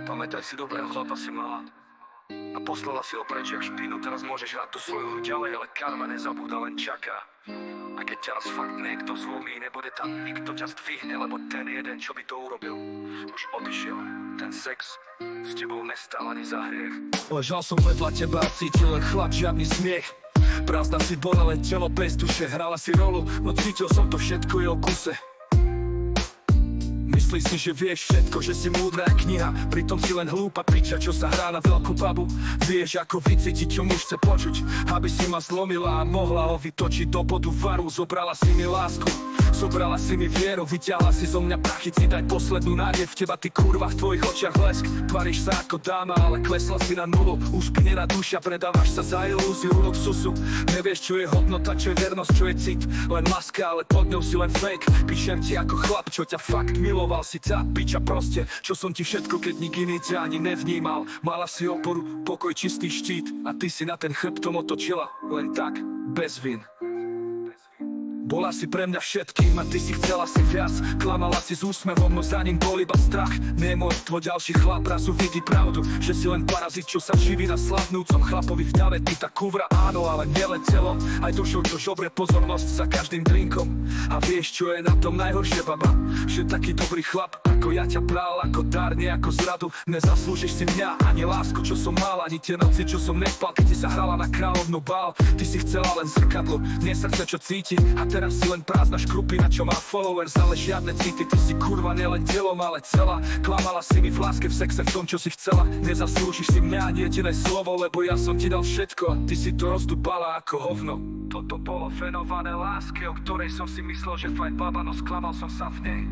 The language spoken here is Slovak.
Pamätaj si, dobrého chlapa si mala a poslala si ho preč jak špínu. Teraz môžeš hrať tú svoju hru ďalej, ale karma nezabúda, len čaká. A keď ťa raz fakt niekto zlomí, nebude tam nikto ťa zdvihne, lebo ten jeden, čo by to urobil, už odišiel. Ten sex s tebou nestál ani za hriech. Ležal som vedľa teba a cítil len chlap, žiadny smiech. Prázdna si bola, len telo bez duše, hrala si rolu, no cítil som to všetko je o kuse. Myslíš si, že vieš všetko, že si múdra kniha, pritom si len hlúpa piča, čo sa hrá na veľkú babu. Vieš, ako vycítiť, čo muž chce počuť, aby si ma zlomila a mohla ho vytočiť do bodu varu. Zobrala si mi lásku, zobrala si mi vieru, vyťahla si zo mňa prachy, si dať poslednú nádej v teba, ty kurva, v tvojich očiach blesk. Tvaríš sa ako dáma, ale klesla si na nulu. Ušpinená duša, predávaš sa za ilúziu luxusu. Nevieš, čo je hodnota, čo je vernosť, čo je cit, len maska, ale pod ňou si len fake. Píšem ti ako chlap, čo ťa fakt miloval, si tá piča proste, čo som ti všetko, keď nik iný ťa ani nevnímal. Mala si oporu, pokoj, čistý štít a ty si na ten chrbtom otočila, len tak, bez vín. Bola si pre mňa všetkým a ty si chcela si viac. Klamala si s úsmevom, no za ním bol iba strach. Nemoj tvoj ďalší chlap razu vidí pravdu, že si len parazit, čo sa živí na slavnúcom chlapovi v ďave. Ty tá kúvra, áno, ale nielen telom, aj dušou, čo žobre pozornosť za každým drinkom. A vieš, čo je na tom najhoršie, baba? Že taký dobrý chlap, ako ja ťa bral, ako dar, nie ako zradu. Nezaslúžiš si mňa, ani lásku, čo som mal, ani tie noci, čo som nespal, keď si sa hrala na kráľovnú bál. Ty si chcela len zrkadlo, nie srdce, čo cíti. A teraz si len prázdna škrupina, čo má followers, ale žiadne city. Ty si kurva nielen telom, ale celá. Klamala si mi v láske, v sexe, v tom, čo si chcela. Nezaslúžiš si mňa ani jediné slovo, lebo ja som ti dal všetko a ty si to rozdúbala ako hovno. Toto bolo venované láske, o ktorej som si myslel, že fajn baba, no sklamal som sa v nej.